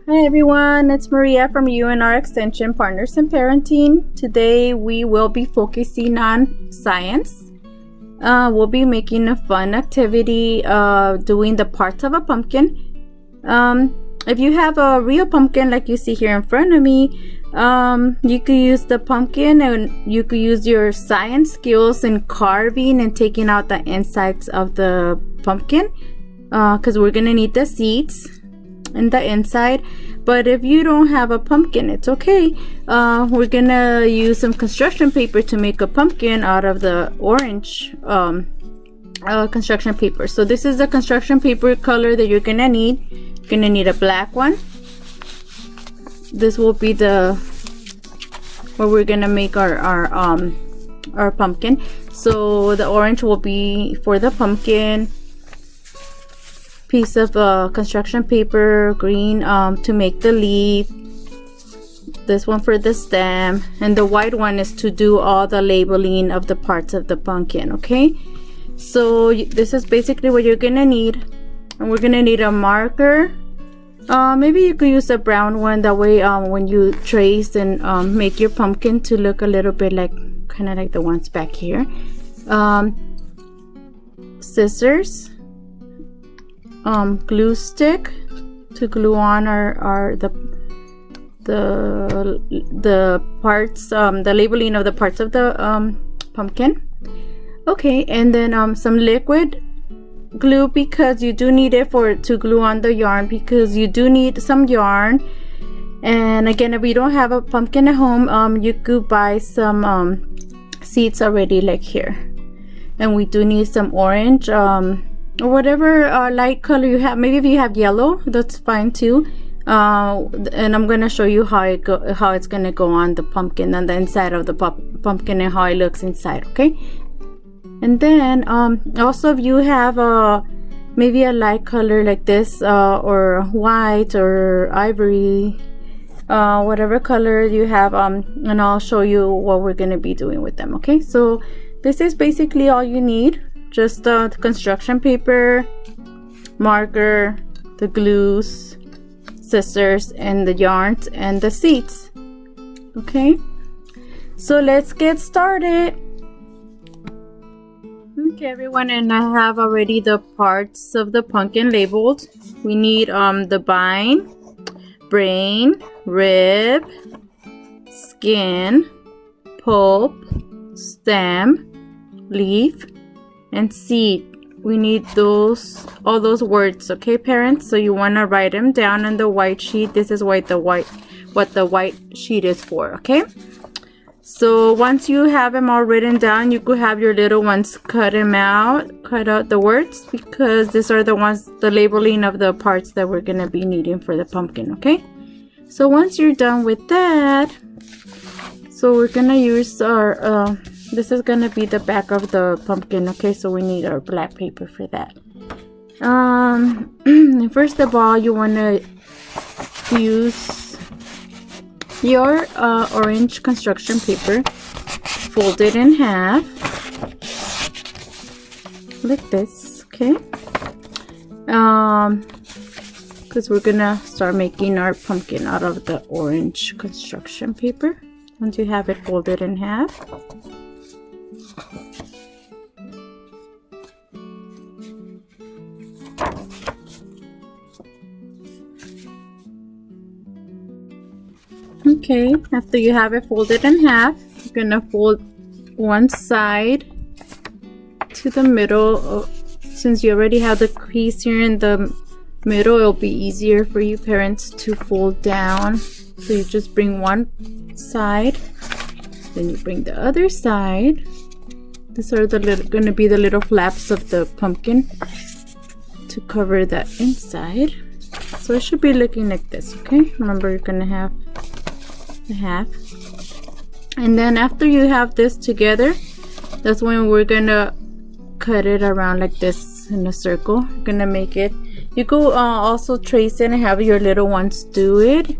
Hi everyone, it's Maria from UNR Extension Partners in Parenting. Today we will be focusing on science. We'll be making a fun activity doing the parts of a pumpkin. If you have a real pumpkin like you see here in front of me, you could use the pumpkin and you could use your science skills in carving and taking out the insides of the pumpkin because we're going to need the seeds in the inside. But if you don't have a pumpkin, it's okay. We're gonna use some construction paper to make a pumpkin out of the orange construction paper. So this is the construction paper color that you're gonna need. You're gonna need a black one. This will be the where we're gonna make our pumpkin. So the orange will be for the pumpkin. Piece of construction paper, green to make the leaf, this one for the stem, and the white one is to do all the labeling of the parts of the pumpkin. Okay, so this is basically what you're gonna need. And we're gonna need a marker. Maybe you could use a brown one, that way when you trace and make your pumpkin to look a little bit like kind of like the ones back here. Scissors, glue stick to glue on the parts, the labeling of the parts of the pumpkin. Okay, and then some liquid glue, because you do need it to glue on the yarn, because you do need some yarn. And again, if you don't have a pumpkin at home, you could buy some seeds already, like here. And we do need some orange, or whatever light color you have. Maybe if you have yellow, that's fine too. And I'm gonna show you how it's gonna go on the pumpkin, on the inside of the pumpkin, and how it looks inside. Okay. And then also, if you have maybe a light color like this, or white or ivory, whatever color you have, and I'll show you what we're gonna be doing with them. Okay, so this is basically all you need. Just the construction paper, marker, the glues, scissors, and the yarns, and the seeds. Okay, so let's get started. Okay everyone, and I have already the parts of the pumpkin labeled. We need the vine, brain, rib, skin, pulp, stem, leaf, and seed. We need all those words. Okay parents, so you want to write them down on the white sheet. This is what the white sheet is for. Okay, so once you have them all written down, you could have your little ones cut out the words, because these are the labeling of the parts that we're gonna be needing for the pumpkin. Okay, so once you're done with that, so we're gonna use our this is gonna be the back of the pumpkin. Okay, so we need our black paper for that. First of all, you want to use your orange construction paper, fold it in half like this. Okay, because we're gonna start making our pumpkin out of the orange construction paper. Once you have it folded in half, okay, after you have it folded in half, you're gonna fold one side to the middle. Since you already have the crease here in the middle, it'll be easier for you parents to fold down. So you just bring one side, then you bring the other side. These are gonna be the little flaps of the pumpkin to cover the inside. So it should be looking like this. Okay, remember you're gonna have the half, and then after you have this together, that's when we're gonna cut it around like this in a circle. You're gonna make it. You could also trace it and have your little ones do it.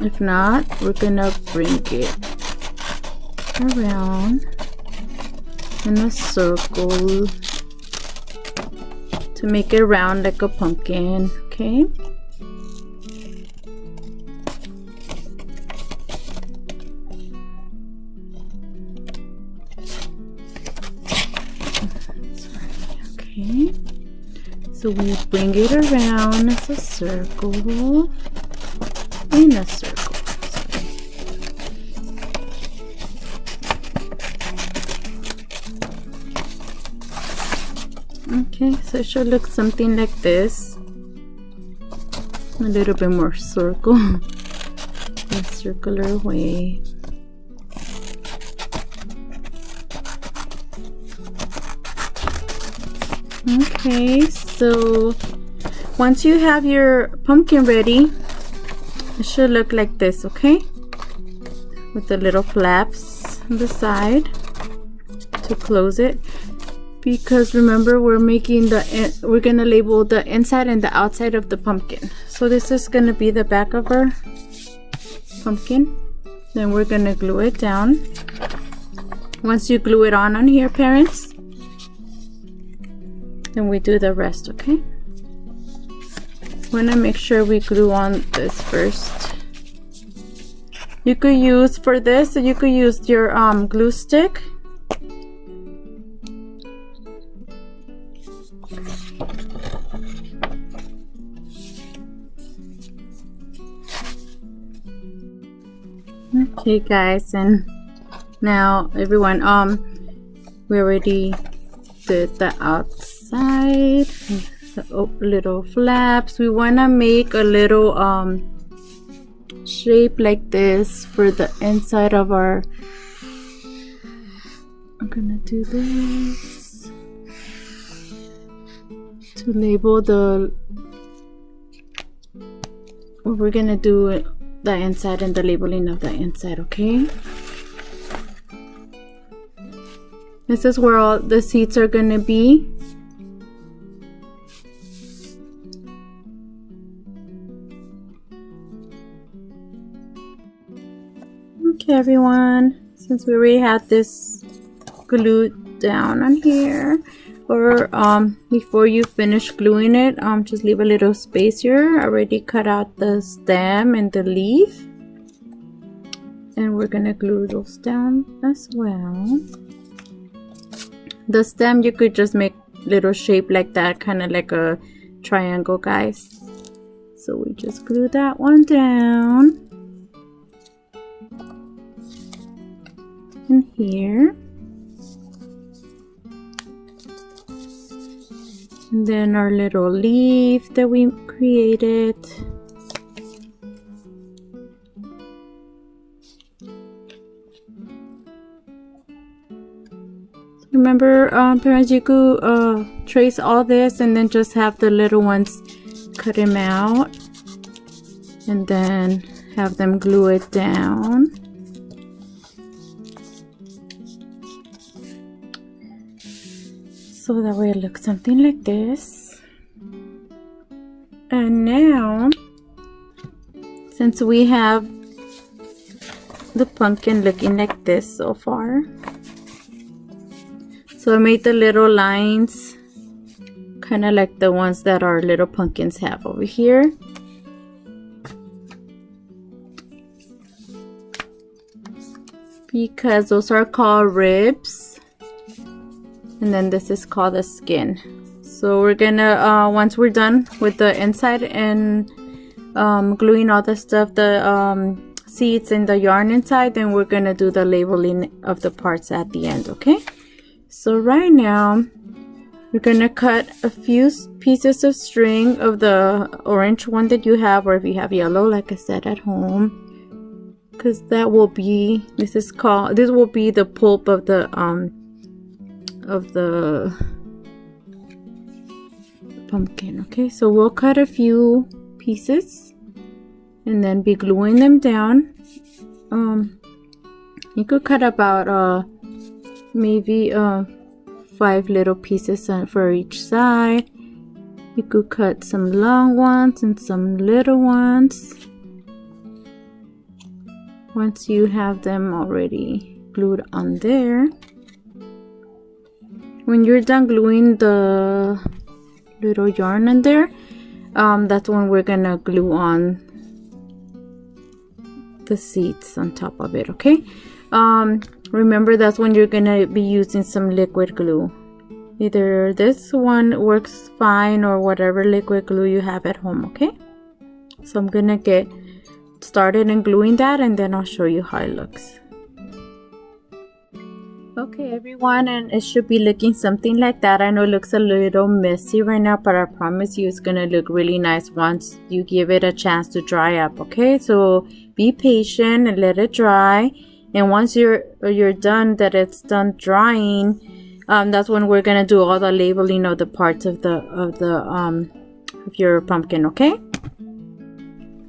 If not, we're gonna bring it around in a circle to make it round like a pumpkin. Okay, So we bring it around as a circle, in a circle. Okay, so it should look something like this. A little bit more circle, a circular way. Okay, so once you have your pumpkin ready, it should look like this, okay? With the little flaps on the side to close it. Because remember, we're gonna label the inside and the outside of the pumpkin. So this is gonna be the back of our pumpkin. Then we're gonna glue it down. Once you glue it on here, parents, then we do the rest, okay? Wanna make sure we glue on this first. You could use, for this, you could use your glue stick. Okay guys, and now everyone, we already did the outside, the little flaps. We want to make a little shape like this for the inside of our, I'm gonna do this to label we're gonna do the inside and the labeling of the inside, okay? This is where all the seeds are gonna be. Okay everyone, since we already had this glued down on here, or before you finish gluing it, just leave a little space here. I already cut out the stem and the leaf, and we're gonna glue those down as well. The stem, you could just make little shape like that, kind of like a triangle, guys. So we just glue that one down in here. And then our little leaf that we created. Remember, parents, you could trace all this and then just have the little ones cut them out and then have them glue it down. So that way it looks something like this. And now, since we have the pumpkin looking like this so far, so I made the little lines kind of like the ones that our little pumpkins have over here. Because those are called ribs. And then this is called the skin. So we're gonna once we're done with the inside and gluing all the stuff, the seeds and the yarn inside, then we're gonna do the labeling of the parts at the end, okay? So right now we're gonna cut a few pieces of string of the orange one that you have, or if you have yellow, like I said, at home, because that will be, this will be the pulp of the pumpkin. Okay, so we'll cut a few pieces and then be gluing them down. You could cut about maybe 5 little pieces for each side. You could cut some long ones and some little ones. Once you have them already glued on there, when you're done gluing the little yarn in there, that's when we're gonna glue on the seeds on top of it, okay? Remember, that's when you're gonna be using some liquid glue. Either this one works fine or whatever liquid glue you have at home, okay? So I'm gonna get started in gluing that and then I'll show you how it looks. Okay everyone, and it should be looking something like that. I know it looks a little messy right now, but I promise you it's gonna look really nice once you give it a chance to dry up, okay? So be patient and let it dry, and once you're done, that it's done drying, that's when we're gonna do all the labeling of the parts of of your pumpkin, okay?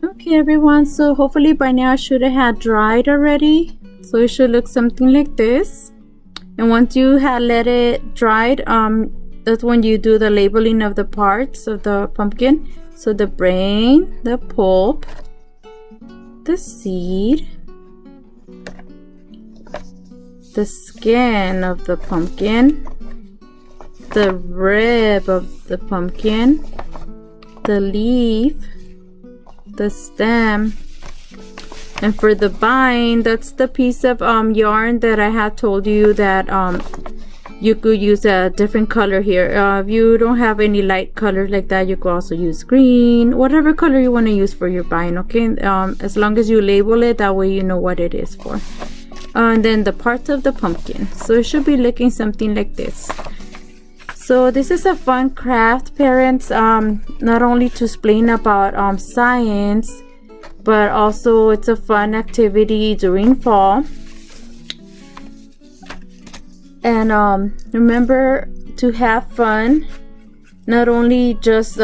Okay everyone, so hopefully by now it should have had dried already, so it should look something like this. And once you have let it dried, that's when you do the labeling of the parts of the pumpkin. So the brain, the pulp, the seed, the skin of the pumpkin, the rib of the pumpkin, the leaf, the stem, and for the bind, that's the piece of yarn that I had told you that you could use a different color here. If you don't have any light colors like that, you could also use green, whatever color you want to use for your bind, okay? As long as you label it, that way you know what it is for. And then the parts of the pumpkin, so it should be looking something like this. So this is a fun craft, parents, not only to explain about science, but also it's a fun activity during fall. And remember to have fun, not only just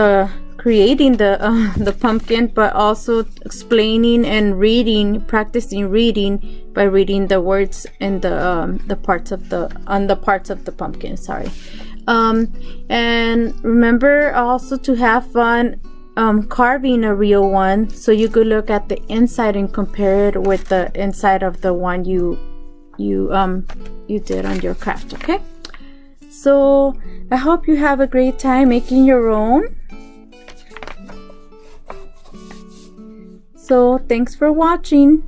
creating the pumpkin, but also explaining and reading, practicing reading by reading the words and the parts of the pumpkin, sorry. And remember also to have fun carving a real one, so you could look at the inside and compare it with the inside of the one you did on your craft, okay? So I hope you have a great time making your own. So thanks for watching.